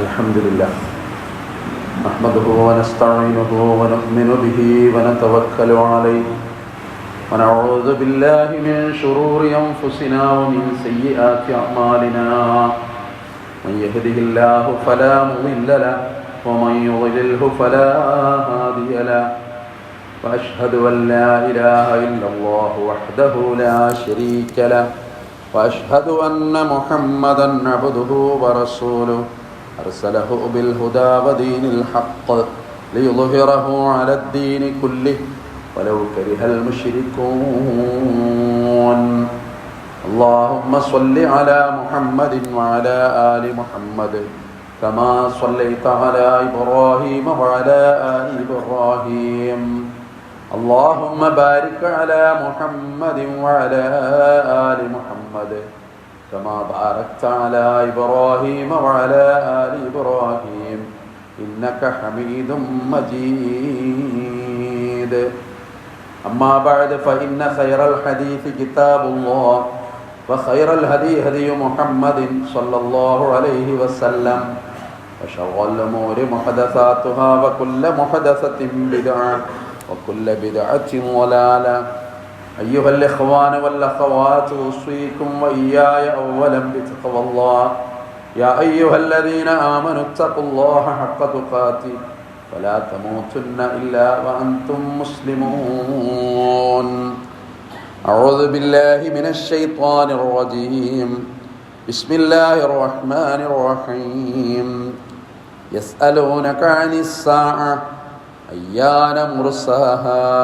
الحمد لله نحمده ونستعينه ونؤمن به ونتوكل عليه ونعوذ بالله من شرور أنفسنا ومن سيئات أعمالنا من يهده الله فلا مضل له ومن يضلله فلا هادي له وأشهد أن لا إله إلا الله وحده لا شريك له وأشهد أن محمدًا عبده ورسوله أرسله بالهدى ودين الحق ليظهره على الدين كله ولو كره المشركون اللهم صل على محمد وعلى آل محمد كما صليت على إبراهيم وعلى آل إبراهيم اللهم بارك على محمد وعلى آل محمد كما باركت على إبراهيم وعلى آل إبراهيم إنك حميد مجيد أما بعد فإن خير الحديث كتاب الله وخير الهدي هدي محمد صلى الله عليه وسلم وشر الأمور محدثاتها وكل محدثة بدعة وكل بدعة ضلالة أيها الإخوان والأخوات أوصيكم وإياي أولا بتقوى الله يا أيها الذين آمنوا اتقوا الله حق تقاته ولا تموتن إلا وأنتم مسلمون أعوذ بالله من الشيطان الرجيم بسم الله الرحمن الرحيم يسألونك عن الساعة أيان مرساها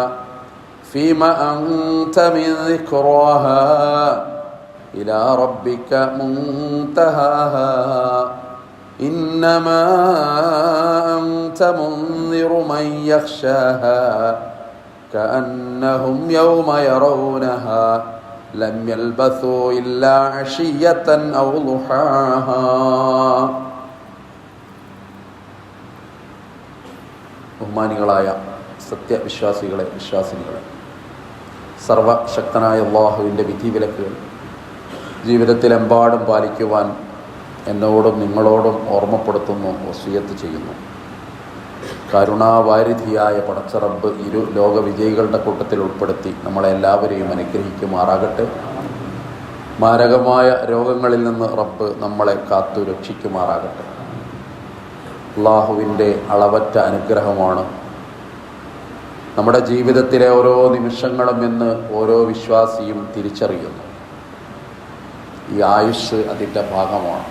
فيما أنت من ذكراها إلى ربك منتهاها إنما أنت منذر من يخشاها كأنهم يوم يرونها لم يلبثوا إلا عشية أو ضحاها. ബഹുമാനികളായ സത്യവിശ്വാസികളെ വിശ്വാസിനികളെ, സർവശക്തനായ അല്ലാഹുവിൻ്റെ വിധിവിലക്കുകൾ ജീവിതത്തിലെമ്പാടും പാലിക്കുവാൻ എന്നോടും നിങ്ങളോടും ഓർമ്മപ്പെടുത്തുന്നു, വസിയത്ത് ചെയ്യുന്നു. കരുണാവാരിധിയായ പടച്ച റബ്ബ് ഇരു ലോക വിജയികളുടെ കൂട്ടത്തിൽ ഉൾപ്പെടുത്തി നമ്മളെല്ലാവരെയും അനുഗ്രഹിക്കുമാറാകട്ടെ. മാരകമായ രോഗങ്ങളിൽ നിന്ന് റബ്ബ് നമ്മളെ കാത്തു രക്ഷിക്കുമാറാകട്ടെ. അല്ലാഹുവിൻ്റെ അളവറ്റ അനുഗ്രഹമാണ് നമ്മുടെ ജീവിതത്തിലെ ഓരോ നിമിഷങ്ങളും എന്ന് ഓരോ വിശ്വാസിയും തിരിച്ചറിയുന്നു. ഈ ആയുസ് അതിൻ്റെ ഭാഗമാണ്.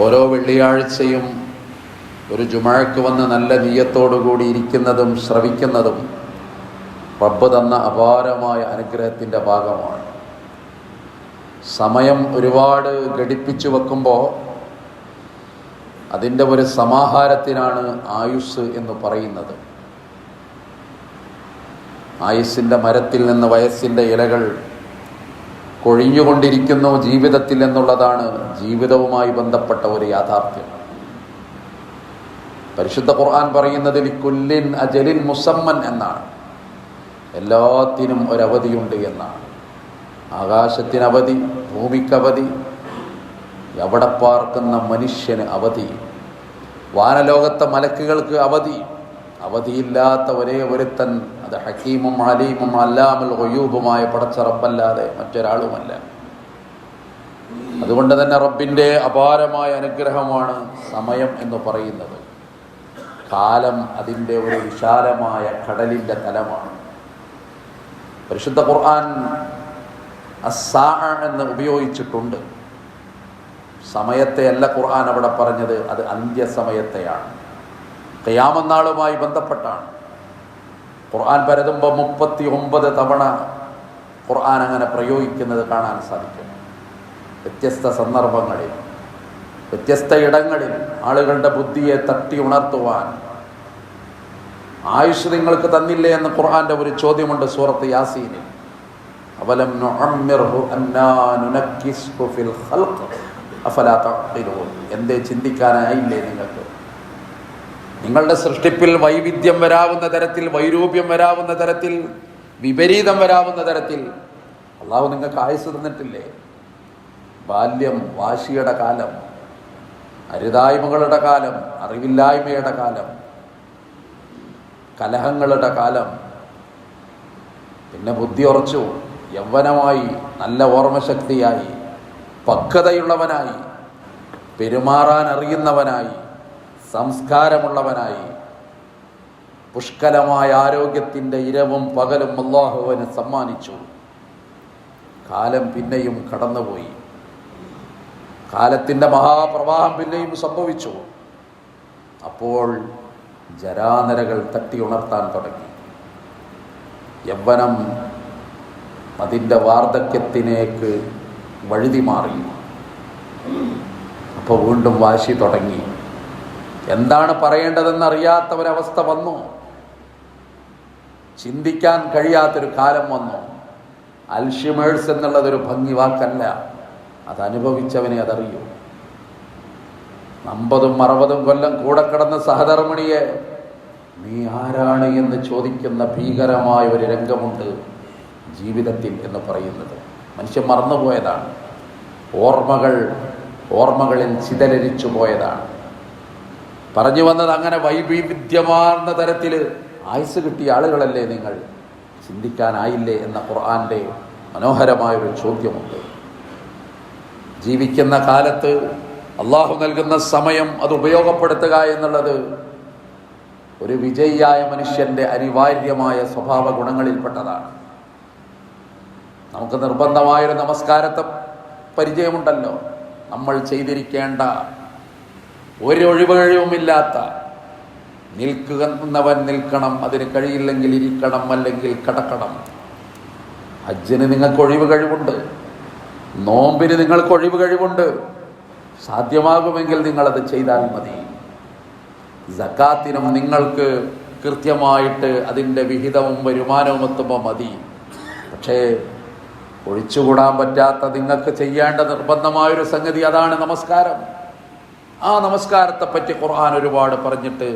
ഓരോ വെള്ളിയാഴ്ചയും ഒരു ജുമഅക്ക് വന്ന് നല്ല നിയ്യത്തോടുകൂടി ഇരിക്കുന്നതും ശ്രവിക്കുന്നതും റബ്ബ് തന്ന അപാരമായ അനുഗ്രഹത്തിൻ്റെ ഭാഗമാണ്. സമയം ഒരുപാട് ഘടിപ്പിച്ചു വെക്കുമ്പോൾ അതിൻ്റെ ഒരു സമാഹാരത്തിനാണ് ആയുസ് എന്ന് പറയുന്നത്. ആയുസ്സിൻ്റെ മരത്തിൽ നിന്ന് വയസ്സിൻ്റെ ഇലകൾ കൊഴിഞ്ഞുകൊണ്ടിരിക്കുന്നു ജീവിതത്തിൽ എന്നുള്ളതാണ് ജീവിതവുമായി ബന്ധപ്പെട്ട ഒരു യാഥാർത്ഥ്യം. പരിശുദ്ധ ഖുർആൻ പറയുന്നത് ലിക്കുല്ലിൻ അജലിൻ മുസമ്മൻ എന്നാണ്. എല്ലാത്തിനും ഒരവധിയുണ്ട് എന്നാണ്. ആകാശത്തിന് അവധി, ഭൂമിക്കവധി, എവിടെ പാർക്കുന്ന മനുഷ്യന് അവധി, വാനലോകത്തെ മലക്കുകൾക്ക് അവധി. അവധിയില്ലാത്ത ഒരേ ഒരുത്തൻ അത് ഹക്കീമും അലീമും അല്ലാമുൽ ഗുയൂബുമായ പടച്ച റബ്ബല്ലാതെ മറ്റൊരാളുമല്ല. അതുകൊണ്ട് തന്നെ റബ്ബിൻ്റെ അപാരമായ അനുഗ്രഹമാണ് സമയം എന്ന് പറയുന്നത്. കാലം അതിൻ്റെ ഒരു വിശാലമായ കടലിൻ്റെ തലമാണ്. പരിശുദ്ധ ഖുർആൻ അസ്സാഅ എന്ന് ഉപയോഗിച്ചിട്ടുണ്ട്. സമയത്തെ അല്ല ഖുർആൻ അവിടെ പറഞ്ഞത്, അത് അന്ത്യസമയത്തെയാണ്. ഖിയാമത്ത് നാളുമായി ബന്ധപ്പെട്ടാണ്. ഖുർആൻ പരതുമ്പോൾ 39 തവണ ഖുർആൻ അങ്ങനെ പ്രയോഗിക്കുന്നത് കാണാൻ സാധിക്കും. വ്യത്യസ്ത സന്ദർഭങ്ങളിൽ, വ്യത്യസ്ത ഇടങ്ങളിൽ ആളുകളുടെ ബുദ്ധിയെ തട്ടി ഉണർത്തുവാൻ. ആയുഷ് നിങ്ങൾക്ക് തന്നില്ലേ എന്ന് ഖുർആന്റെ ഒരു ചോദ്യമുണ്ട് സൂറത്ത് യാസീനിൽ. അവലം നുഅമ്മിർഹു അന്നാ നുനക്കിസ്ഹു ഫിൽ ഖൽഖ് അഫലാ തഅഖിലൂൻ. എന്തേ ചിന്തിക്കാനായില്ലേ നിങ്ങൾക്ക്? നിങ്ങളുടെ സൃഷ്ടിപ്പിൽ വൈവിധ്യം വരാവുന്ന തരത്തിൽ, വൈരൂപ്യം വരാവുന്ന തരത്തിൽ, വിപരീതം വരാവുന്ന തരത്തിൽ അള്ളാഹു നിങ്ങൾക്ക് ആയുസ് തന്നിട്ടില്ലേ? ബാല്യം, വാശിയുടെ കാലം, അരുതായ്മകളുടെ കാലം, അറിവില്ലായ്മയുടെ കാലം, കലഹങ്ങളുടെ കാലം. പിന്നെ ബുദ്ധി ഉറച്ചു, യൗവനമായി, നല്ല ഓർമ്മശക്തിയായി, പക്വതയുള്ളവനായി, പെരുമാറാൻ അറിയുന്നവനായി, സംസ്കാരമുള്ളവനായി, പുഷ്കലമായ ആരോഗ്യത്തിൻ്റെ ഇരവും പകലും അല്ലാഹു അവന് സമ്മാനിച്ചു. കാലം പിന്നെയും കടന്നുപോയി. കാലത്തിൻ്റെ മഹാപ്രവാഹം പിന്നെയും സംഭവിച്ചു. അപ്പോൾ ജരാനരകൾ തട്ടി ഉണർത്താൻ തുടങ്ങി. യൗവനം അതിൻ്റെ വാർദ്ധക്യത്തിലേക്ക് വഴുതി മാറി. അപ്പോൾ വീണ്ടും വാശി തുടങ്ങി. എന്താണ് പറയേണ്ടതെന്നറിയാത്ത ഒരവസ്ഥ വന്നു. ചിന്തിക്കാൻ കഴിയാത്തൊരു കാലം വന്നു. അൽഷിമേഴ്സ് എന്നുള്ളതൊരു ഭംഗി വാക്കല്ല, അത് അനുഭവിച്ചവനെ അതറിയൂ. 50-60 കൊല്ലം കൂടെ കിടന്ന സഹധർമ്മിണിയെ നീ ആരാണ് എന്ന് ചോദിക്കുന്ന ഭീകരമായ ഒരു രംഗമുണ്ട് ജീവിതത്തിൽ എന്ന് പറയുന്നത്. മനുഷ്യൻ മറന്നുപോയതാണ്. ഓർമ്മകളിൽ ചിതലരിച്ചു പോയതാണ്. പറഞ്ഞു വന്നത് അങ്ങനെ വൈവിധ്യമാർന്ന തരത്തിൽ ആയുസ് കിട്ടിയ ആളുകളല്ലേ നിങ്ങൾ, ചിന്തിക്കാനായില്ലേ എന്ന ഖുർആന്റെ മനോഹരമായൊരു ചോദ്യമുണ്ട്. ജീവിക്കുന്ന കാലത്ത് അള്ളാഹു നൽകുന്ന സമയം അത് ഉപയോഗപ്പെടുത്തുക എന്നുള്ളത് ഒരു വിജയിയായ മനുഷ്യന്റെ അനിവാര്യമായ സ്വഭാവ ഗുണങ്ങളിൽപ്പെട്ടതാണ്. നമുക്ക് നിർബന്ധമായൊരു നമസ്കാരത്തെ പരിചയമുണ്ടല്ലോ. നമ്മൾ ചെയ്തിരിക്കേണ്ട ഒരു ഒഴിവുകഴിവുമില്ലാത്ത, നിൽക്കുന്നവൻ നിൽക്കണം, അതിന് കഴിയില്ലെങ്കിൽ ഇരിക്കണം, അല്ലെങ്കിൽ കിടക്കണം. ഹജ്ജിന് നിങ്ങൾക്ക് ഒഴിവ് കഴിവുണ്ട്, നോമ്പിന് നിങ്ങൾക്ക് ഒഴിവ് കഴിവുണ്ട്. സാധ്യമാകുമെങ്കിൽ നിങ്ങളത് ചെയ്താൽ മതി. സക്കാത്തിനും നിങ്ങൾക്ക് കൃത്യമായിട്ട് അതിൻ്റെ വിഹിതവും വരുമാനവും എത്തുമ്പോൾ മതി. പക്ഷേ ഒഴിച്ചുകൂടാൻ പറ്റാത്ത, നിങ്ങൾക്ക് ചെയ്യേണ്ട നിർബന്ധമായൊരു സംഗതി അതാണ് നമസ്കാരം. ആ നമസ്കാരത്തെ പറ്റി ഖുർആൻ ഒരുപാട് പറഞ്ഞിട്ട്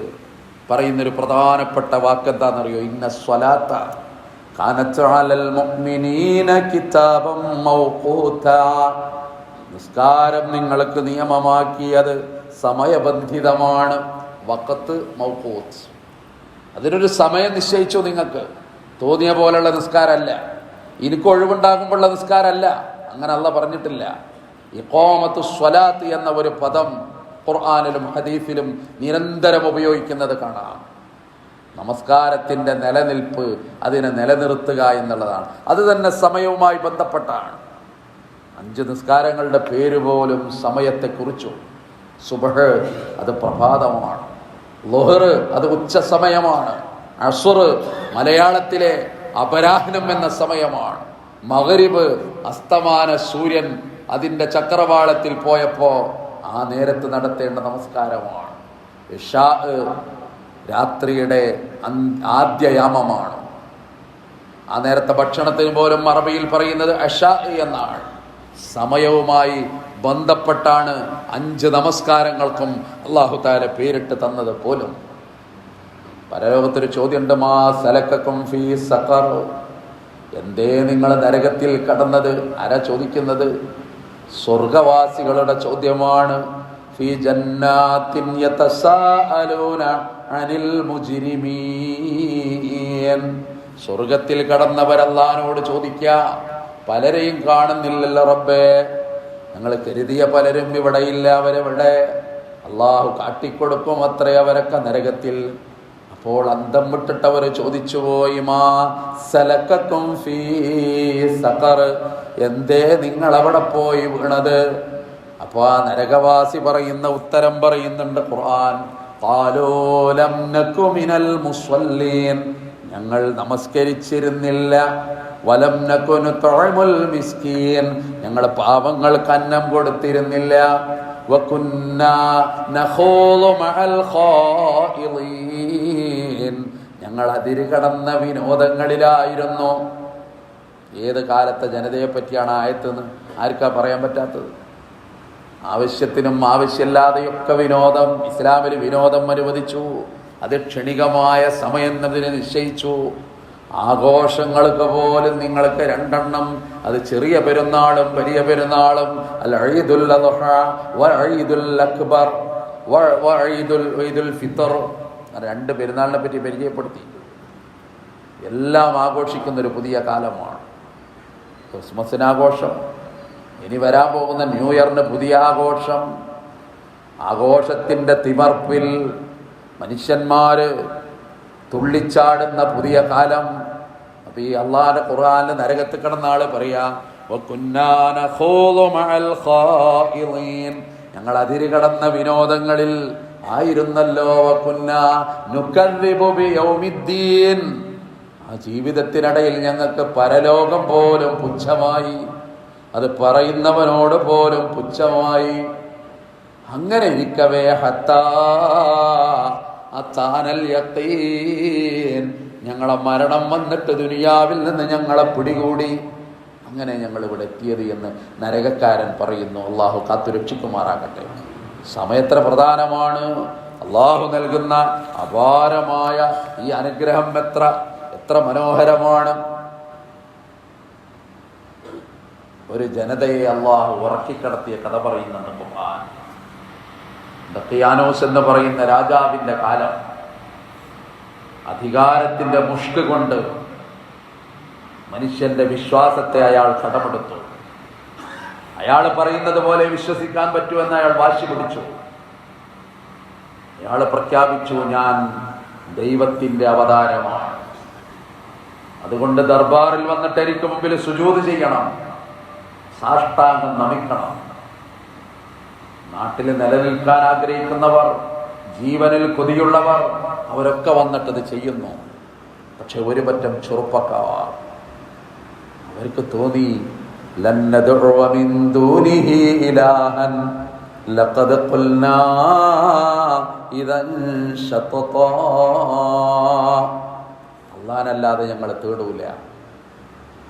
പറയുന്നൊരു പ്രധാനപ്പെട്ട വാക്കെന്താണെന്നറിയോ? ഇന്ന സ്വലാത്ത കാനത്ത് അലൽ മുഅ്മിനീന കിതാബം മൗഖൂതാ. നിസ്കാരം നിങ്ങൾക്ക് നിയമമാക്കിയത് സമയബന്ധിതമാണ്. വഖത്ത് മൗഖൂത്ത്, അതിനൊരു സമയം നിശ്ചയിച്ചു. നിങ്ങൾക്ക് തോന്നിയ പോലുള്ള നിസ്കാരമല്ല, എനിക്ക് ഒഴിവുണ്ടാകുമ്പോഴുള്ള നിസ്കാരമല്ല. അങ്ങനെ അല്ലാഹ് പറഞ്ഞിട്ടില്ല. ഇഖാമത്തു സ്വലാത്ത് എന്ന ഒരു പദം ഖുർആനിലും ഹദീസിലും നിരന്തരം ഉപയോഗിക്കുന്നത് കാണാം. നമസ്കാരത്തിൻ്റെ നിലനിൽപ്പ്, അതിനെ നിലനിർത്തുക എന്നുള്ളതാണ്. അത് തന്നെ സമയവുമായി ബന്ധപ്പെട്ടാണ്. 5 നിസ്കാരങ്ങളുടെ പേര് പോലും സമയത്തെ കുറിച്ചു. സുബ്ഹ് അത് പ്രഭാതമാണ്, ളുഹർ അത് ഉച്ച സമയമാണ്, അസ്ർ മലയാളത്തിലെ അപരാഹ്നം എന്ന സമയമാണ്, മഗ്രിബ് അസ്തമാന സൂര്യൻ അതിൻ്റെ ചക്രവാളത്തിൽ പോയപ്പോൾ ആ നേരത്ത് നടത്തേണ്ട നമസ്കാരമാണ്, ഇശാ രാത്രിയുടെ ആദ്യയാമമാണ്. ആ നേരത്തെ ഭക്ഷണത്തിന് പോലും അറബിയിൽ പറയുന്നത് അശാ എന്നാണ്. സമയവുമായി ബന്ധപ്പെട്ടാണ് 5 നമസ്കാരങ്ങൾക്കും അല്ലാഹു തആല പേരിട്ട് തന്നത് പോലും. പരലോകത്തൊരു ചോദ്യമുണ്ട്, മാ സലക്കക്കും ഫീ സഖർ, എന്തേ നിങ്ങൾ നരകത്തിൽ കടന്നത്? ആരാ ചോദിക്കുന്നത്? സ്വർഗവാസികളുടെ ചോദ്യമാണ്. ഫീ ജന്നാത്തിൻ യതസാഅലൂന അനിൽ മുജ്രിമീൻ. സ്വർഗത്തിൽ കടന്നവർ അല്ലാഹുവോട് ചോദിക്കുക, പലരെയും കാണുന്നില്ലല്ലോ റബ്ബേ, ഞങ്ങൾ കരുതിയ പലരും ഇവിടെയില്ല, അവരെവിടെ? അള്ളാഹു കാട്ടിക്കൊടുക്കും അത്രേ അവരൊക്കെ നരകത്തിൽ. അപ്പോൾ അന്തം വിട്ടിട്ടവർ ചോദിച്ചു പോയി, മാ സലക്കക്കും ഫീ സഖർ, എന്തേ നിങ്ങൾ അവിടെ പോയി വീണത്? അപ്പോൾ ആ നരകവാസി പറയുന്ന ഉത്തരം പറയുന്നുണ്ട് ഖുർആൻ, ഖാലൂ ലം നകു മിനൽ മുസ്വല്ലീൻ, ഞങ്ങൾ നമസ്കരിച്ചിരുന്നില്ല, വലം നകു നുത്ഇമുൽ മിസ്കീൻ, ഞങ്ങൾ പാവങ്ങൾക്ക് അന്നം കൊടുത്തിരുന്നില്ല, വകുന്നാ നഖൂളു മഅൽ ഖായിളീൻ, ഞങ്ങൾ അതിരുകടന്ന വിനോദങ്ങളിലായിരുന്നു. ഏത് കാലത്തെ ജനതയെ പറ്റിയാണ് ആയത്തെന്ന് ആർക്കാ പറയാൻ പറ്റാത്തത്? ആവശ്യത്തിനും ആവശ്യമില്ലാതെയൊക്കെ വിനോദം. ഇസ്ലാമിൽ വിനോദം അനുവദിച്ചു, അത് ക്ഷണികമായ സമയം അതിനെ നിശ്ചയിച്ചു. ആഘോഷങ്ങൾക്ക് പോലും നിങ്ങൾക്ക് 2 എണ്ണം, അത് ചെറിയ പെരുന്നാളും വലിയ പെരുന്നാളും, അൽ ഈദുൽ അദ്ഹ വ ഈദുൽ അക്ബർ. ഈദുൽ ഫിത്തർ, രണ്ട് പെരുന്നാളിനെ പറ്റി പരിചയപ്പെടുത്തി. എല്ലാം ആഘോഷിക്കുന്നൊരു പുതിയ കാലമാണ്. ക്രിസ്മസിനാഘോഷം, ഇനി വരാൻ പോകുന്ന ന്യൂ ഇയറിന് പുതിയ ആഘോഷം. ആഘോഷത്തിൻ്റെ തിമർപ്പിൽ മനുഷ്യന്മാര് തുള്ളിച്ചാടുന്ന പുതിയ കാലം. അപ്പൊ ഈ അള്ളാഹുവിന്റെ ഖുർആനിൽ നരകത്തിൽ കിടന്ന ആള് പറയാ, ഞങ്ങൾ അതിര് കടന്ന വിനോദങ്ങളിൽ ആയിരുന്നല്ലോ. ആ ജീവിതത്തിനിടയിൽ ഞങ്ങൾക്ക് പരലോകം പോലും പുച്ഛമായി, അത് പറയുന്നവനോട് പോലും പുച്ഛമായി. അങ്ങനെ ഇരിക്കവേ ഞങ്ങളെ മരണം വന്നിട്ട് ദുനിയാവിൽ നിന്ന് ഞങ്ങളെ പിടികൂടി. അങ്ങനെ ഞങ്ങൾ ഇവിടെ എത്തിയത് എന്ന് നരകക്കാരൻ പറയുന്നു. അള്ളാഹു കാത്തുരക്ഷിക്കുമാറാകട്ടെ. സമയത്ര പ്രധാനമാണ്. അള്ളാഹു നൽകുന്ന അപാരമായ ഈ അനുഗ്രഹം എത്ര മനോഹരമാണ്. ഒരു ജനതയെ അള്ളാഹു ഉറക്കിക്കിടത്തിയ കഥ പറയുന്നുണ്ട് ഖുർആൻ. ദഖിയാനോസ് എന്ന് പറയുന്ന രാജാവിന്റെ കാലം, അധികാരത്തിന്റെ മുഷ്ക് കൊണ്ട് മനുഷ്യന്റെ വിശ്വാസത്തെ അയാൾ കടമെടുത്തു. അയാൾ പറയുന്നത് പോലെ വിശ്വസിക്കാൻ പറ്റുമെന്ന് അയാൾ വാശി പിടിച്ചു. അയാൾ പ്രഖ്യാപിച്ചു, ഞാൻ ദൈവത്തിന്റെ അവതാരമാണ്, അതുകൊണ്ട് ദർബാറിൽ വന്നിട്ട് എനിക്ക് മുമ്പിൽ സുജൂദ് ചെയ്യണം, സാഷ്ടാംഗം നമിക്കണം. നാട്ടിൽ നിലനിൽക്കാൻ ആഗ്രഹിക്കുന്നവർ, ജീവനിൽ കൊതിയുള്ളവർ, അവരൊക്കെ വന്നിട്ടത് ചെയ്യുന്നു. പക്ഷെ ഒരു പറ്റം ചെറുപ്പക്കാർ, അവർക്ക് തോന്നി അല്ലാഹനല്ലാതെ ഞങ്ങൾ തേടൂല,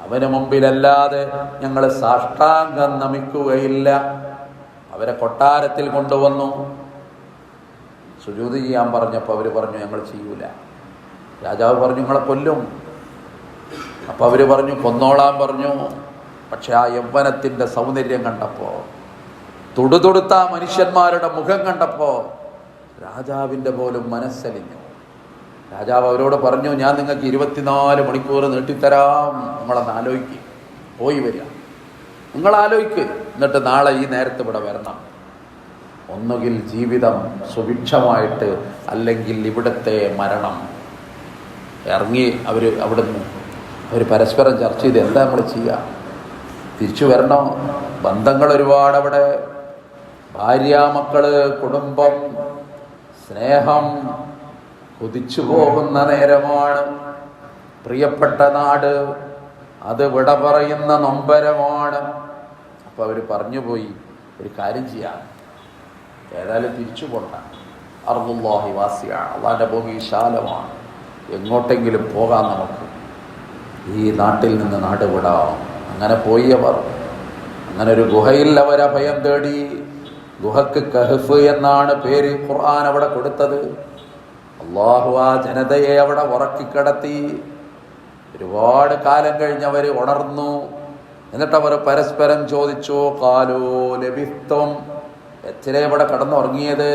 അവന് മുമ്പിലല്ലാതെ ഞങ്ങൾ സാഷ്ടാംഗം നമിക്കുകയില്ല. അവരെ കൊട്ടാരത്തിൽ കൊണ്ടുവന്നു സുജൂദ് ചെയ്യാൻ പറഞ്ഞപ്പോൾ അവർ പറഞ്ഞു ഞങ്ങൾ ചെയ്യൂല. രാജാവ് പറഞ്ഞു നിങ്ങളെ കൊല്ലും. അപ്പോൾ അവർ പറഞ്ഞു കൊന്നോളാൻ പറഞ്ഞു. പക്ഷെ ആ യൗവനത്തിൻ്റെ സൗന്ദര്യം കണ്ടപ്പോൾ, തുടുതുടുത്ത മനുഷ്യന്മാരുടെ മുഖം കണ്ടപ്പോൾ രാജാവിൻ്റെ പോലും മനസ്സലിഞ്ഞു. രാജാവ് അവരോട് പറഞ്ഞു, ഞാൻ നിങ്ങൾക്ക് 24 മണിക്കൂർ നീട്ടിത്തരാം, നിങ്ങളൊന്ന് ആലോചിക്കുക, പോയി വരിക, നിങ്ങൾ ആലോചിക്ക്, എന്നിട്ട് നാളെ ഈ നേരത്ത് ഇവിടെ വരണം. ഒന്നുകിൽ ജീവിതം സുഭിക്ഷമായിട്ട്, അല്ലെങ്കിൽ ഇവിടുത്തെ മരണം. ഇറങ്ങി അവിടുന്ന് പരസ്പരം ചർച്ച ചെയ്ത് എന്താ നമ്മൾ ചെയ്യുക, തിരിച്ചു വരണോ? ബന്ധങ്ങൾ ഒരുപാട് അവിടെ, ഭാര്യ, മക്കള്, കുടുംബം, സ്നേഹം കുതിച്ചു പോകുന്ന നേരമാണ്. പ്രിയപ്പെട്ട നാട്, അത് വിട പറയുന്ന നൊമ്പരമാണ്. അപ്പൊ അവര് പറഞ്ഞുപോയി, ഒരു കാര്യം ചെയ്യാം, ഏതായാലും തിരിച്ചു പോണ്ട, അർദുല്ലാഹി വാസിയാണ്, അള്ളാന്റെ ഭൂമി വിശാലമാണ്, എങ്ങോട്ടെങ്കിലും പോകാം, നമുക്ക് ഈ നാട്ടിൽ നിന്ന് നാട് വിടാം. അങ്ങനെ പോയി അവർ. അങ്ങനെ ഒരു ഗുഹയിൽ അവർ അഭയം തേടി. ഗുഹക്ക് കഹ്ഫ് എന്നാണ് പേര് ഖുർആൻ അവിടെ കൊടുത്തത്. അള്ളാഹു ആ ജനതയെ അവിടെ ഉറക്കിക്കിടത്തി. ഒരുപാട് കാലം കഴിഞ്ഞവർ ഉണർന്നു. എന്നിട്ടവർ പരസ്പരം ചോദിച്ചു, ഖാലൂ ലബിസ്തും, എത്ര ഇവിടെ കടന്നുറങ്ങിയത്?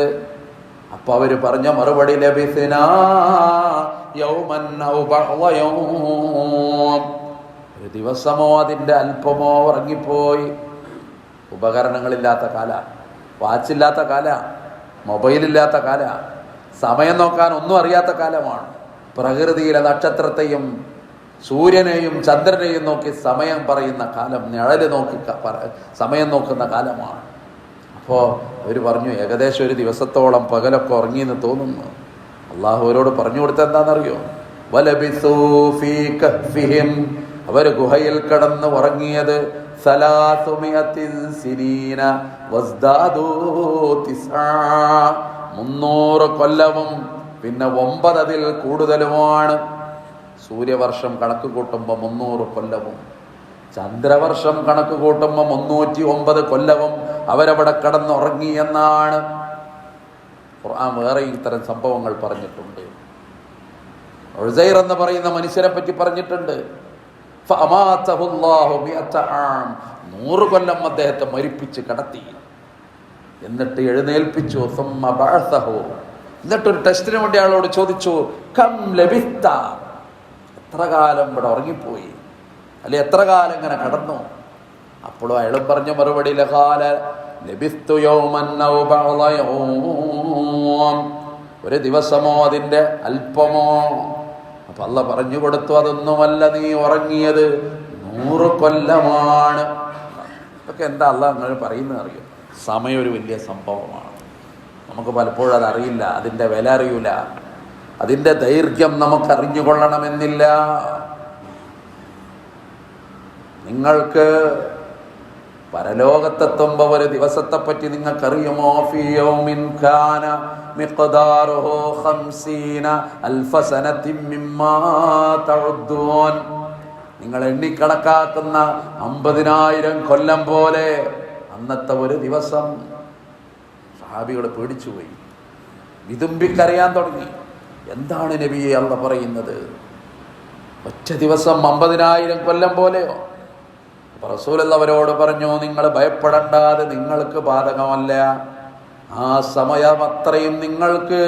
അപ്പൊ അവര് പറഞ്ഞ മറുപടി, ലബിസ്നാ യൗമൻ ഔ ബഅദ യൗം, ഒരു ദിവസമോ അതിൻ്റെ അല്പമോ ഉറങ്ങിപ്പോയി. ഉപകരണങ്ങളില്ലാത്ത കാല, വാച്ചില്ലാത്ത കാല, മൊബൈലില്ലാത്ത കാല, സമയം നോക്കാൻ ഒന്നും അറിയാത്ത കാലമാണ്. പ്രകൃതിയിലെ നക്ഷത്രത്തെയും സൂര്യനെയും ചന്ദ്രനെയും നോക്കി സമയം പറയുന്ന കാലം, നിഴല് നോക്കി സമയം നോക്കുന്ന കാലമാണ്. അപ്പോൾ അവർ പറഞ്ഞു, ഏകദേശം ഒരു ദിവസത്തോളം പകലൊക്കെ ഉറങ്ങിയെന്ന് തോന്നുന്നു. അള്ളാഹു അവരോട് പറഞ്ഞു കൊടുത്ത എന്താണെന്നറിയോ? വലബിസൂ ഫീ കഹ്ഫിഹിം, അവർ ഗുഹയിൽ കിടന്ന് ഉറങ്ങിയത് 300 സിനീന വസ്ദാദൂ 300 കൊല്ലവും പിന്നെ 9 അതിൽ കൂടുതലുമാണ്. സൂര്യവർഷം കണക്ക് കൂട്ടുമ്പോൾ 300 കൊല്ലവും, ചന്ദ്രവർഷം കണക്ക് കൂട്ടുമ്പോൾ 309 കൊല്ലവും അവരവിടെ കിടന്നുറങ്ങി എന്നാണ് ഖുർആൻ. വേറെ ഇത്തരം സംഭവങ്ങൾ പറഞ്ഞിട്ടുണ്ട്. ഉസൈർ എന്ന് പറയുന്ന മനുഷ്യരെ പറ്റി പറഞ്ഞിട്ടുണ്ട്. 100 കൊല്ലം അദ്ദേഹത്തെ മരിപ്പിച്ച് കടത്തി. എന്നിട്ട് എഴുന്നേൽപ്പിച്ചു. സുമ്മ ബഅസഹു, എന്നിട്ടൊരു ടെസ്റ്റിന് വേണ്ടി അയാളോട് ചോദിച്ചു, കം ലബിസ്ത, എത്ര കാലം ഇവിടെ ഉറങ്ങിപ്പോയി, അല്ലെ എത്ര കാലം ഇങ്ങനെ കടന്നു? അപ്പോഴും അയാളും പറഞ്ഞ മറുപടി, ലഖാല ലബിസ്തു യൗമൻ ഔ ബഅദ യൗം, ഒരു ദിവസമോ അതിൻ്റെ അല്പമോ. അപ്പൊ അള്ളാഹ് പറഞ്ഞു കൊടുത്തു, അതൊന്നുമല്ല, നീ ഉറങ്ങിയത് 100 കൊല്ലമാണ്. ഇതൊക്കെ എന്താ അള്ളാഹ് അങ്ങനെ പറയുന്നത് അറിയോ? സമയം ഒരു വലിയ സംഭവമാണ്. നമുക്ക് പലപ്പോഴും അതറിയില്ല, അതിൻ്റെ വില അറിയൂല, അതിൻ്റെ ദൈർഘ്യം നമുക്ക് അറിഞ്ഞുകൊള്ളണമെന്നില്ല. നിങ്ങൾക്ക് പരലോകത്തെത്തുമ്പോൾ ഒരു ദിവസത്തെപ്പറ്റി നിങ്ങൾക്കറിയുമോ? ഫീ യൗമിൻ കാന മിഖ്ദാറുഹു 50 അൽഫ സനത്തിൻ മിമ്മാ തഉദ്ദൂൻ. നിങ്ങൾ എണ്ണിക്കണക്കാക്കുന്ന 50,000 കൊല്ലം പോലെ അന്നത്തെ ഒരു ദിവസം. സഹാബികൾ പേടിച്ചുപോയി, വിതുമ്പിക്കരയാൻ തുടങ്ങി. എന്താണ് നബിയെ അല്ലാഹ് പറയുന്നത്? ഒറ്റ ദിവസം 50,000 കൊല്ലം പോലെയോ? റസൂൽ അവരോട് പറഞ്ഞു, നിങ്ങൾ ഭയപ്പെടേണ്ടാതെ, നിങ്ങൾക്ക് ബാധകമല്ല. ആ സമയം അത്രയും നിങ്ങൾക്ക്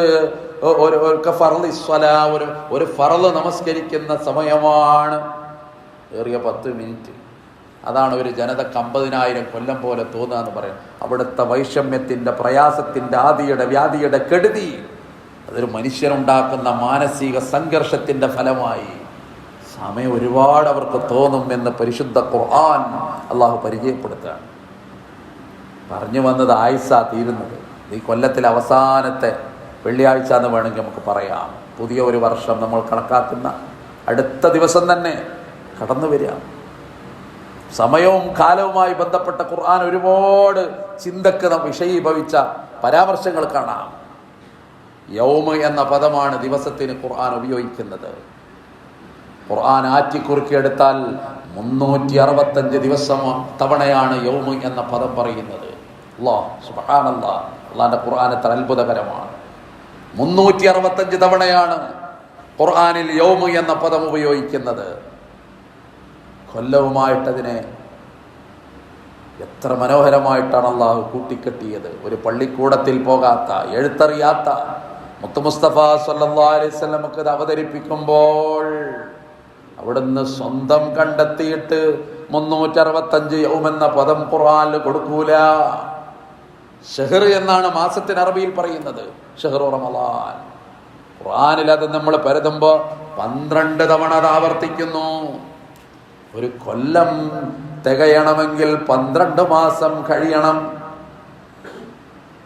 ഒരു ഫർള് നമസ്കരിക്കുന്ന സമയമാണ്. ഏറിയ 10 മിനിറ്റ്. അതാണ് ഒരു ജനതക്ക് 50,000 കൊല്ലം പോലെ തോന്നുക എന്ന് പറയാം. അവിടുത്തെ വൈഷമ്യത്തിൻ്റെ, പ്രയാസത്തിൻ്റെ, ആദിയുടെ വ്യാധിയുടെ കെടുതി, അതൊരു മനുഷ്യനുണ്ടാക്കുന്ന മാനസിക സംഘർഷത്തിൻ്റെ ഫലമായി സമയം ഒരുപാട് അവർക്ക് തോന്നും എന്ന് പരിശുദ്ധ ഖുർആൻ അള്ളാഹു പരിചയപ്പെടുത്തുകയാണ്. പറഞ്ഞു വന്നത് ആയുസ്സ തീരുന്നത്. ഈ കൊല്ലത്തിലെ അവസാനത്തെ വെള്ളിയാഴ്ച എന്ന് വേണമെങ്കിൽ നമുക്ക് പറയാം. പുതിയ ഒരു വർഷം നമ്മൾ കണക്കാക്കുന്ന അടുത്ത ദിവസം തന്നെ കടന്നു വരിക. സമയവും കാലവുമായി ബന്ധപ്പെട്ട ഖുർആൻ ഒരുപാട് ചിന്തക്ക് വിഷയീഭവിച്ച പരാമർശങ്ങൾ കാണാം. യൗമ് എന്ന പദമാണ് ദിവസത്തിന് ഖുർആൻ ഉപയോഗിക്കുന്നത്. ഖുർആൻ ആറ്റിക്കുറുക്കിയെടുത്താൽ 365 ദിവസം തവണയാണ് യൗമ് എന്ന പദം പറയുന്നത്. അല്ലാഹ് സുബ്ഹാനല്ലാഹ്, അള്ളാന്റെ ഖുർആൻ എത്ര അത്ഭുതകരമാണ്. 365 തവണയാണ് ഖുർആനിൽ യൗമ് എന്ന പദം ഉപയോഗിക്കുന്നത്. കൊല്ലവുമായിട്ടതിനെ എത്ര മനോഹരമായിട്ടാണ് അള്ളാഹു കൂട്ടിക്കെട്ടിയത്. ഒരു പള്ളിക്കൂടത്തിൽ പോകാത്ത, എഴുത്തറിയാത്ത മുത്ത് മുസ്തഫ സല്ലല്ലാഹു അലൈഹി വസല്ലമക്ക് ഇത് അവതരിപ്പിക്കുമ്പോൾ അവിടുന്ന് സ്വന്തം കണ്ടെത്തിയിട്ട് 365 യൗമെന്ന പദം ഖുർആനിൽ കൊടുക്കൂല. ഷഹർ എന്നാണ് മാസത്തിന് അറബിയിൽ പറയുന്നത്, ഷഹ്റു റമളാൻ. ഖുർആനിൽ അത് നമ്മൾ പരതുമ്പോൾ 12 തവണ അത് ആവർത്തിക്കുന്നു. ഒരു കൊല്ലം തികയണമെങ്കിൽ 12 മാസം കഴിയണം.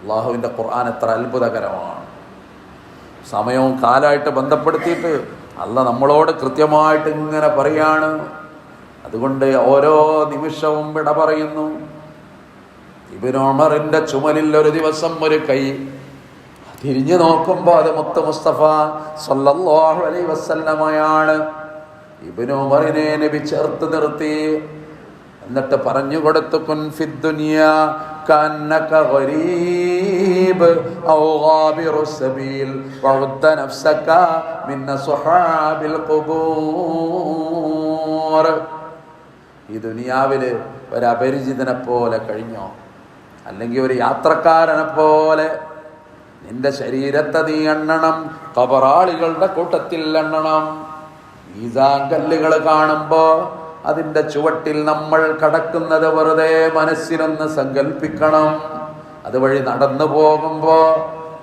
അള്ളാഹുവിൻ്റെ ഖുർആൻ എത്ര അത്ഭുതകരമാണ്. സമയവും കാലമായിട്ട് ബന്ധപ്പെടുത്തിയിട്ട് അല്ല നമ്മളോട് കൃത്യമായിട്ട് ഇങ്ങനെ പറയാണ്. അതുകൊണ്ട് ഓരോ നിമിഷവും വിട പറയുന്നു. ഇബ്നു ഉമറിന്റെ ചുമലിൽ ഒരു ദിവസം ഒരു കൈ തിരിഞ്ഞു നോക്കുമ്പോൾ അത് മുത്ത് മുസ്തഫ സല്ലല്ലാഹു അലൈഹി വസല്ലമയാണ്. ഇബ്നു ഉമറിനെ നബി ചേർത്ത് നിർത്തി. എന്നിട്ട് പറഞ്ഞു കൊടുത്തു, കുൻ ഫിദ് ദുനിയാ കഅന്നക ഗരീബ് ഔ ഗാബിറു സബീൽ വഉദ്ദ നഫ്സക മിൻ സുഹാബിൽ ഖുബൂർ. ഈ ദുനിയാവില് ഒരു അപരിചിതനെ പോലെ കഴിഞ്ഞോ, അല്ലെങ്കിൽ ഒരു യാത്രക്കാരനെ പോലെ നിന്റെ ശരീരത്തെ നീ എണ്ണണം. ഖബറാളികളുടെ കൂട്ടത്തിൽ എണ്ണണം. ഈസാങ്കല്ലുകൾ കാണുമ്പോ അതിൻ്റെ ചുവട്ടിൽ നമ്മൾ കടക്കുന്നത് വെറുതെ മനസ്സിലൊന്ന് സങ്കല്പിക്കണം. അതുവഴി നടന്നു പോകുമ്പോ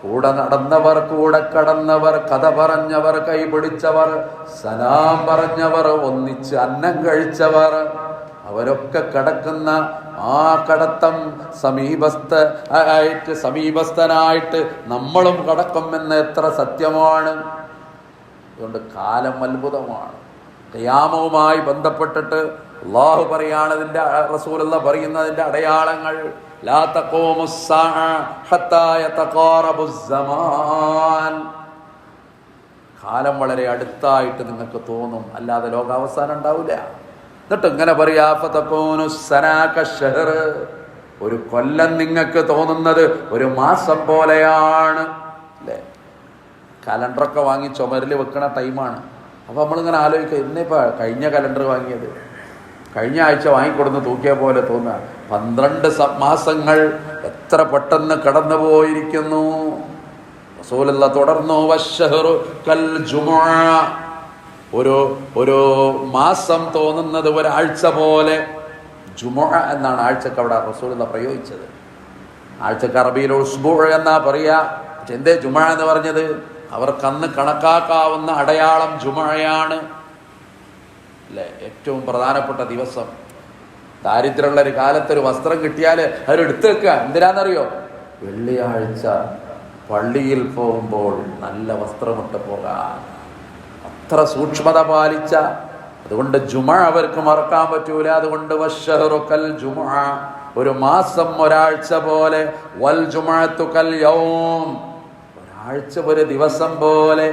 കൂടെ നടന്നവർ, കൂടെ കടന്നവർ, കഥ പറഞ്ഞവർ, കൈപിടിച്ചവർ, സലാം പറഞ്ഞവർ, ഒന്നിച്ച് അന്നം കഴിച്ചവർ, അവരൊക്കെ കടക്കുന്ന ആ കടത്തം സമീപസ്ഥനായിട്ട് നമ്മളും കടക്കുമെന്ന് എത്ര സത്യമാണ്. അതുകൊണ്ട് കാലം അത്ഭുതമാണ്. ഖിയാമവുമായി ബന്ധപ്പെട്ടിട്ട് അല്ലാഹു പറയാണ്, അതിൻ്റെ റസൂലുള്ള പറയുന്നതിൻ്റെ അടയാളങ്ങൾ, ലാ തഖൂമുസ്സാഅ ഹത്താ യതഖാറബുസ്സമാൻ. കാലം വളരെ അടുത്തായിട്ട് നിങ്ങൾക്ക് തോന്നും, അല്ലാതെ ലോകാവസാനം ഉണ്ടാവില്ല. എന്നിട്ട് ഇങ്ങനെ പറയാ, ഫതകൂനുസ്സനാ കശ്ശഹർ. ഒരു കൊല്ലം നിങ്ങൾക്ക് തോന്നുന്നത് ഒരു മാസം പോലെയാണ് അല്ലേ? കലണ്ടറൊക്കെ വാങ്ങി ചുമരിൽ വെക്കണ ടൈമാണ്. അപ്പോൾ നമ്മളിങ്ങനെ ആലോചിക്കുക, ഇന്നിപ്പോൾ കഴിഞ്ഞ കലണ്ടർ വാങ്ങിയത് കഴിഞ്ഞ ആഴ്ച വാങ്ങിക്കൊടുന്ന് തൂക്കിയ പോലെ തോന്നുക. 12 മാസങ്ങൾ എത്ര പെട്ടെന്ന് കടന്നു പോയിരിക്കുന്നു. റസൂലുള്ള തുടർന്നു, വശ്ശഹ്റു കൽ ജുമുഅ, ഒരു മാസം തോന്നുന്നത് ഒരാഴ്ച പോലെ. ജുമുഅ എന്നാണ് ആഴ്ചക്ക് അവിടെ റസൂലുള്ള പ്രയോഗിച്ചത്. ആഴ്ചക്ക് അറബിയിൽ ഉസ്ബുഅ എന്നാ പറയാ. പക്ഷെ എന്തേ ജുമുഅ എന്ന് പറഞ്ഞത്? അവർക്കന്ന് കണക്കാക്കാവുന്ന അടയാളം ജുമുഅയാണ് അല്ലേ, ഏറ്റവും പ്രധാനപ്പെട്ട ദിവസം. ദാരിദ്ര്യമുള്ള ഒരു കാലത്തൊരു വസ്ത്രം കിട്ടിയാൽ അവരെടുത്ത് വെക്കുക. എന്തിനാണെന്നറിയോ? വെള്ളിയാഴ്ച പള്ളിയിൽ പോകുമ്പോൾ നല്ല വസ്ത്രമിട്ട് പോകാൻ. അത്ര സൂക്ഷ്മത പാലിച്ച. അതുകൊണ്ട് ജുമുഅ അവർക്ക് മറക്കാൻ പറ്റൂല. അതുകൊണ്ട് വശ്ശഹ്റു കൽ ജുമുഅ, ഒരു മാസം ഒരാഴ്ച പോലെ. വൽ ജുമുഅത്തു കൽ യൗം, ഒരാഴ്ച ഒരു ദിവസം പോലെ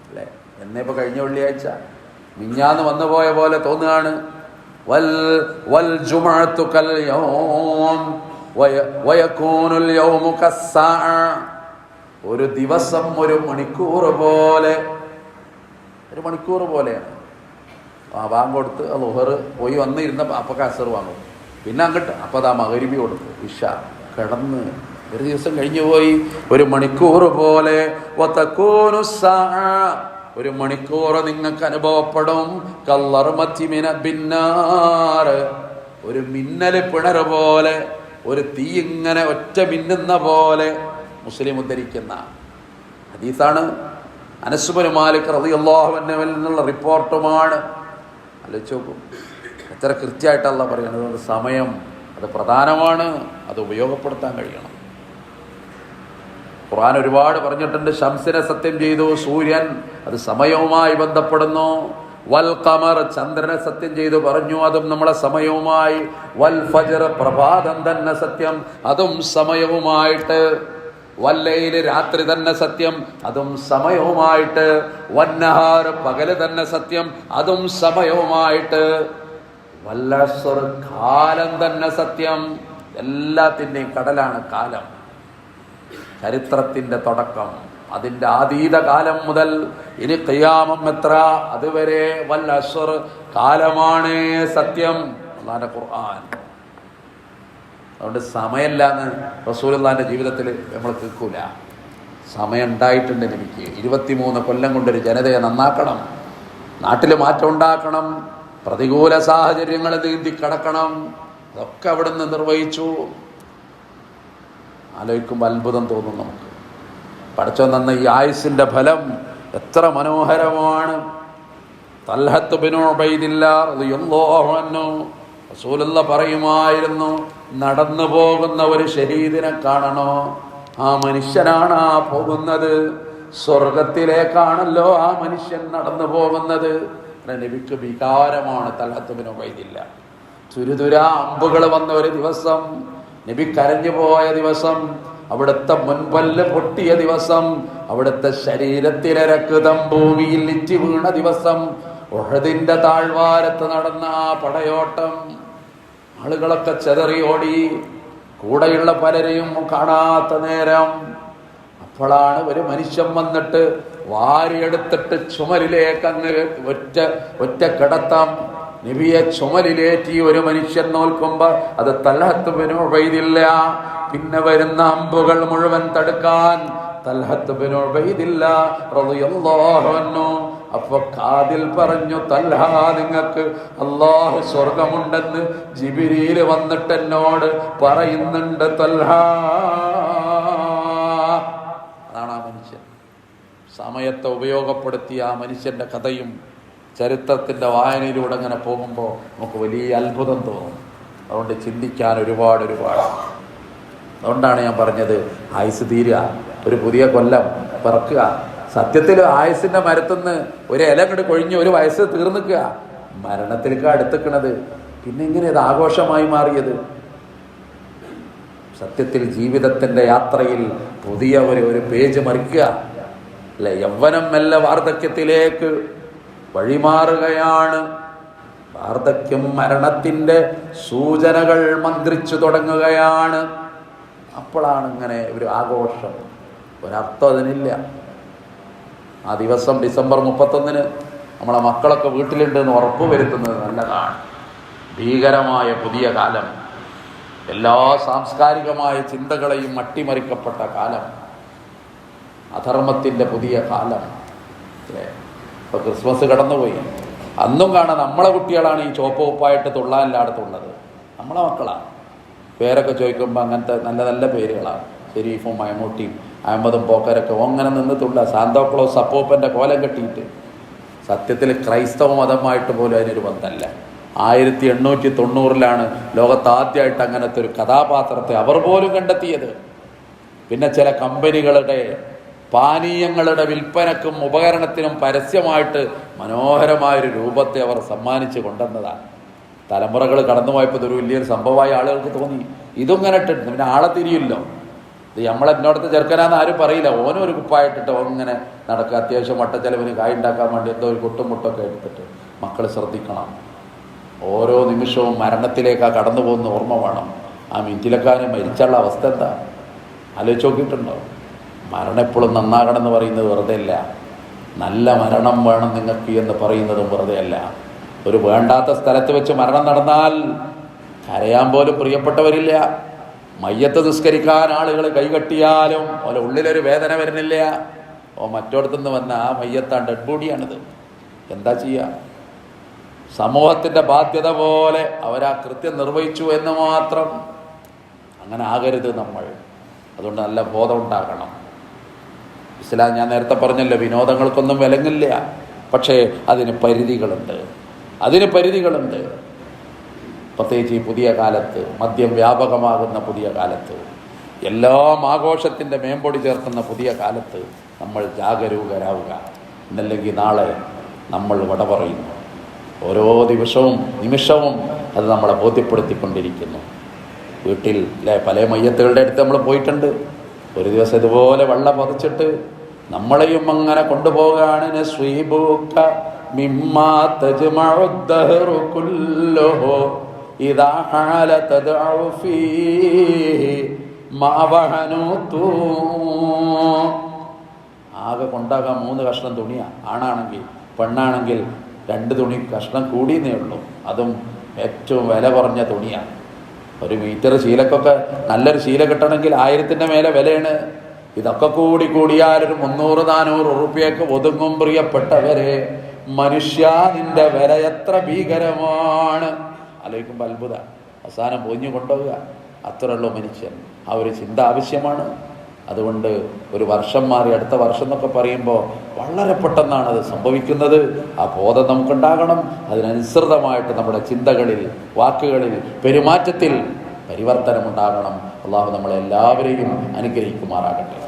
അല്ലേ. എന്നിപ്പോ കഴിഞ്ഞ വെള്ളിയാഴ്ച മിഞ്ഞാന്ന് വന്നു പോയ പോലെ തോന്നുകയാണ്. വൽ ജുമുഅത്തു കൽ യൗം വയകൂനുൽ യൗമു കസ്സാഅ, ഒരു ദിവസം ഒരു മണിക്കൂർ പോലെ. ഒരു മണിക്കൂർ പോലെയാണ്. ബാങ്ക് കൊടുത്ത് ളുഹർ പോയി വന്നിരുന്ന അപ്പൊക്കെ അസർ വാങ്ങും. പിന്നെ അങ്ങോട്ട് അപ്പോൾ അതാ മഗ്‌രിബി കൊടുത്തു, ഇശ കിടന്ന് ഒരു ദിവസം കഴിഞ്ഞു പോയി. ഒരു മണിക്കൂർ പോലെ. വതകൂനു സ്സാഅ, ഒരു മണിക്കൂർ നിങ്ങൾക്ക് അനുഭവപ്പെടും. കല്ലർമത്തി മിന ബിന്നാർ, ഒരു മിന്നൽ പിണർ പോലെ, ഒരു തീ ഇങ്ങനെ ഒറ്റ മിന്നുന്ന പോലെ. മുസ്ലിം ഉദ്ധരിക്കുന്ന ഹദീസാണ്. അനസ് ബിൻ മാലിക് റളിയല്ലാഹു അൻഹുവിൽ നിന്നുള്ള റിപ്പോർട്ടുമാണ്. ആലോചിച്ച് നോക്കും എത്ര കൃത്യമായിട്ടല്ല പറയുന്നത്. അത് സമയം, അത് പ്രധാനമാണ്. അത് ഉപയോഗപ്പെടുത്താൻ കഴിയണം. ഖുർആൻ ഒരുപാട് പറഞ്ഞിട്ടുണ്ട്. ശംസിനെ സത്യം ചെയ്തു, സൂര്യൻ അത് സമയവുമായി ബന്ധപ്പെടുന്നു. വൽ ഖമർ, ചന്ദ്രനെ സത്യം ചെയ്തു പറഞ്ഞു, അതും നമ്മളെ സമയവുമായി. വൽ ഫജ്ർ, പ്രഭാതം തന്നെ സത്യം, അതും സമയവുമായിട്ട്. വല്ലൈല്, രാത്രി തന്നെ സത്യം, അതും സമയവുമായിട്ട്. വന്നഹാർ, പകല് തന്നെ സത്യം, അതും സമയവുമായിട്ട്. വല്ലഅസ്ർ, കാലം തന്നെ സത്യം. എല്ലാത്തിൻ്റെയും കടലാണ് കാലം. ചരിത്രത്തിന്റെ തുടക്കം, അതിൻ്റെ ആതീത കാലം മുതൽ ഇനി ഖിയാമം എത്ര അതുവരെ വല്ലഅസ്ർ, കാലമാണ് സത്യം. അല്ലാഹുവിന്റെ ഖുർആൻ. അതുകൊണ്ട് സമയമില്ലാന്ന് റസൂലുള്ളാഹിന്റെ ജീവിതത്തിൽ നമ്മൾ കേൾക്കൂല. സമയം ഉണ്ടായിട്ടുണ്ട് എനിക്ക്. 23 കൊല്ലം കൊണ്ടൊരു ജനതയെ നന്നാക്കണം, നാട്ടിൽ മാറ്റം ഉണ്ടാക്കണം, പ്രതികൂല സാഹചര്യങ്ങൾ നീന്തി കടക്കണം. അതൊക്കെ അവിടുന്ന് നിർവഹിച്ചു. ആലോചിക്കുമ്പോൾ അത്ഭുതം തോന്നും നമുക്ക്. പടച്ചോൻ തന്ന ഈ ആയുസിന്റെ ഫലം എത്ര മനോഹരമാണ്. തൽഹത്ത് ബിൻ ഉബൈദില്ലാഹ് റളിയല്ലാഹു അൻഹു റസൂലുള്ള പറയുമായിരുന്നു, നടന്നു പോകുന്ന ഒരു ശഹീദിനെ കാണണോ? ആ മനുഷ്യനാണ് ആ പോകുന്നത്. സ്വർഗത്തിലേക്കാണല്ലോ ആ മനുഷ്യൻ നടന്നു പോകുന്നത്. നബിക്ക് വികാരമാണ് തൽഹത്ത് ബിൻ ഉബൈദില്ലാഹ്. തുരുതുരാ അമ്പുകൾ വന്ന ഒരു ദിവസം, നബി കരഞ്ഞു പോയ ദിവസം, അവിടുത്തെ മുൻപല്ല് പൊട്ടിയ ദിവസം, അവിടുത്തെ ശരീരത്തിലെ രക്തം ഭൂമിയിൽ ഇറ്റി വീണ ദിവസം, ഉഹദിന്റെ താഴ്വാരത്ത് നടന്ന ആ പടയോട്ടം, ആളുകളൊക്കെ ചെതറി ഓടി, കൂടെയുള്ള പലരെയും കാണാത്ത നേരം. അപ്പോഴാണ് ഒരു മനുഷ്യൻ വന്നിട്ട് വാരിയെടുത്തിട്ട് ചുമലിലേക്ക് അങ്ങ് ഒറ്റ കിടത്താം. നബിയെ ചുമലിലേറ്റി ഒരു മനുഷ്യൻ നോൽക്കുമ്പോ അത് തൽഹത്ത് ബിൻ ഉബൈദില്ലാഹ്. പിന്നെ വരുന്ന അമ്പുകൾ മുഴുവൻ തടുക്കാൻ തൽഹത്ത് ബിൻ ഉബൈദില്ലാഹ് റളിയല്ലാഹു അൻഹു. അപ്പൊ കാതിൽ പറഞ്ഞു, തൽഹ, നിങ്ങൾക്ക് അല്ലാഹു സ്വർഗമുണ്ടെന്ന് ജിബ്രീൽ വന്നിട്ട് എന്നോട് പറയുന്നുണ്ട് തൽഹ. അതാണ് ആ മനുഷ്യൻ. സമയത്തെ ഉപയോഗപ്പെടുത്തിയ ആ മനുഷ്യന്റെ കഥയും ചരിത്രത്തിന്റെ വായനയിലൂടെ അങ്ങനെ പോകുമ്പോൾ നമുക്ക് വലിയ അത്ഭുതം തോന്നും. അതുകൊണ്ട് ചിന്തിക്കാൻ ഒരുപാട്. അതുകൊണ്ടാണ് ഞാൻ പറഞ്ഞത്, ആയുസ് തീരുക, ഒരു പുതിയ കൊല്ലം പിറക്കുക. സത്യത്തിൽ ആയുസിന്റെ മരത്തുനിന്ന് ഒരു ഇല അങ്ങോട്ട് കൊഴിഞ്ഞ് ഒരു വയസ്സ് തീർന്നിക്കുക, മരണത്തിലേക്ക് അടുത്തിക്കണത്. പിന്നെ ഇങ്ങനെ ഇത് ആഘോഷമായി മാറിയത്. സത്യത്തിൽ ജീവിതത്തിന്റെ യാത്രയിൽ പുതിയ ഒരു പേജ് മറിക്കുക അല്ലെ. യൗവനം മെല്ലെ വാർദ്ധക്യത്തിലേക്ക് വഴിമാറുകയാണ്. വാർദ്ധക്യം മരണത്തിന്റെ സൂചനകൾ മന്ത്രിച്ചു തുടങ്ങുകയാണ്. അപ്പോഴാണ് ഇങ്ങനെ ഒരു ആഘോഷം. ഒരർത്ഥം അതിനില്ല. ആ ദിവസം ഡിസംബർ 31 നമ്മളെ മക്കളൊക്കെ വീട്ടിലുണ്ട് എന്ന് ഉറപ്പ് വരുത്തുന്നത് നല്ലതാണ്. ഭീകരമായ പുതിയ കാലം, എല്ലാ സാംസ്കാരികമായ ചിന്തകളെയും അട്ടിമറിക്കപ്പെട്ട കാലം, അധർമ്മത്തിൻ്റെ പുതിയ കാലം. ഇപ്പോൾ ക്രിസ്മസ് കടന്നുപോയി, അന്നും കാണാം നമ്മളെ കുട്ടികളാണ് ഈ ചോപ്പുപ്പായിട്ട് തുള്ളാൻ എല്ലായിടത്തുള്ളത്, നമ്മളെ മക്കളാണ്. പേരൊക്കെ ചോദിക്കുമ്പോൾ അങ്ങനത്തെ നല്ല നല്ല പേരുകളാണ്, ഷെരീഫും മൈമൂട്ടിയും അഹമ്മദും പോക്കരൊക്കെ അങ്ങനെ നിന്ന് തുള്ള. സാന്താക്ലോസ് അപ്പൂപ്പൻ്റെ കോലം കെട്ടിയിട്ട്. സത്യത്തിൽ ക്രൈസ്തവ മതമായിട്ട് പോലും അതിനൊരു ബന്ധമല്ല. 1890 ലോകത്താദ്യമായിട്ട് അങ്ങനത്തെ ഒരു കഥാപാത്രത്തെ അവർ പോലും കണ്ടെത്തിയത്. പിന്നെ ചില കമ്പനികളുടെ പാനീയങ്ങളുടെ വിൽപ്പനക്കും ഉപകരണത്തിനും പരസ്യമായിട്ട് മനോഹരമായൊരു രൂപത്തെ അവർ സമ്മാനിച്ച് കൊണ്ടുവന്നതാണ്. തലമുറകൾ കടന്നുപോയപ്പോൾ ഇതൊരു വലിയൊരു സംഭവമായി ആളുകൾക്ക് തോന്നി. ഇതും ഇങ്ങനെ ഇട്ടിട്ട് പിന്നെ ആളെ തിരിയില്ലോ. ഇത് നമ്മളെന്നോടത്ത് ചെറുക്കനാന്ന് ആരും പറയില്ല. ഓനും ഒരു കുപ്പായിട്ടിട്ട് ഇങ്ങനെ നടക്കുക. അത്യാവശ്യം വട്ടച്ചെലവിന് കായ് ഉണ്ടാക്കാൻ വേണ്ടി എന്തോ ഒരു കൊട്ടും മുട്ടൊക്കെ എടുത്തിട്ട്. മക്കൾ ശ്രദ്ധിക്കണം. ഓരോ നിമിഷവും മരണത്തിലേക്കാണ് കടന്നു പോകുന്ന ഓർമ്മ വേണം. ആ മിനിറ്റിലൊക്കെ മരിച്ചുള്ള അവസ്ഥ എന്താ ആലോചിച്ച് നോക്കിയിട്ടുണ്ടോ? മരണം എപ്പോഴും നന്നാകണമെന്ന് പറയുന്നത് വെറുതെ അല്ല. നല്ല മരണം വേണം നിങ്ങൾക്ക് എന്ന് പറയുന്നതും വെറുതെ അല്ല. ഒരു വേണ്ടാത്ത സ്ഥലത്ത് വെച്ച് മരണം നടന്നാൽ കരയാൻ പോലും പ്രിയപ്പെട്ടവരില്ല. മയ്യത്ത് നിസ്കരിക്കാൻ ആളുകൾ കൈകെട്ടിയാലും ഓലെ ഉള്ളിലൊരു വേദന വരുന്നില്ല. മറ്റോടത്തുനിന്ന് വന്ന ആ മയ്യത്താണ്, ഡെഡ് ബോഡിയാണിത്. എന്താ ചെയ്യുക? സമൂഹത്തിൻ്റെ ബാധ്യത പോലെ അവരാ കൃത്യം നിർവഹിച്ചു എന്ന് മാത്രം. അങ്ങനെ ആകരുത് നമ്മൾ. അതുകൊണ്ട് നല്ല ബോധം ഉണ്ടാകണം. ഇസ്ലാം ഞാൻ നേരത്തെ പറഞ്ഞല്ലോ, വിനോദങ്ങൾക്കൊന്നും വിലങ്ങില്ല. പക്ഷേ അതിന് പരിധികളുണ്ട്. പ്രത്യേകിച്ച് ഈ പുതിയ കാലത്ത്, മദ്യം വ്യാപകമാകുന്ന പുതിയ കാലത്ത്, എല്ലാം ആഘോഷത്തിൻ്റെ മേമ്പൊടി ചേർക്കുന്ന പുതിയ കാലത്ത് നമ്മൾ ജാഗരൂകരാവുക. എന്നല്ലെങ്കിൽ നാളെ നമ്മൾ വട പറയുന്നു. ഓരോ നിമിഷവും അത് നമ്മളെ ബോധ്യപ്പെടുത്തിക്കൊണ്ടിരിക്കുന്നു. വീട്ടിൽ പല മയ്യത്തുകളുടെ അടുത്ത് നമ്മൾ പോയിട്ടുണ്ട്. ഒരു ദിവസം ഇതുപോലെ വെള്ളം പതിച്ചിട്ട് നമ്മളെയും അങ്ങനെ കൊണ്ടുപോകാണ്. ആകെ കൊണ്ടാകാൻ 3 കഷ്ണം തുണിയാണ്. ആണാണെങ്കിൽ പെണ്ണാണെങ്കിൽ 2 തുണി കഷ്ണം കൂടിയെന്നേ ഉള്ളൂ. അതും ഏറ്റവും വില കുറഞ്ഞ തുണിയാണ്. ഒരു മീറ്റർ ശീലക്കൊക്കെ നല്ലൊരു ശീല കിട്ടണമെങ്കിൽ 1000-ന്റെ മേലെ വിലയാണ്. ഇതൊക്കെ കൂടിയാൽ ഒരു 300-400 ഉറുപ്പ്യക്ക് ഒതുങ്ങും. പ്രിയപ്പെട്ടവരെ, മനുഷ്യ നിന്റെ വില എത്ര ഭീകരമാണ് ആലോചിക്കുമ്പോൾ അത്ഭുത. അവസാനം പൊഞ്ഞു കൊണ്ടുപോവുക. അത്രയുള്ളൂ മനുഷ്യൻ. ആ ഒരു ചിന്ത ആവശ്യമാണ്. അതുകൊണ്ട് ഒരു വർഷം മാറി അടുത്ത വർഷം എന്നൊക്കെ പറയുമ്പോൾ വളരെ പെട്ടെന്നാണ് അത് സംഭവിക്കുന്നത്. ആ ബോധം നമുക്കുണ്ടാകണം. അതിനനുസൃതമായിട്ട് നമ്മുടെ ചിന്തകളിൽ, വാക്കുകളിൽ, പെരുമാറ്റത്തിൽ പരിവർത്തനമുണ്ടാകണം. അള്ളാഹു നമ്മളെല്ലാവരെയും അനുഗ്രഹിക്കുമാറാകട്ടെ.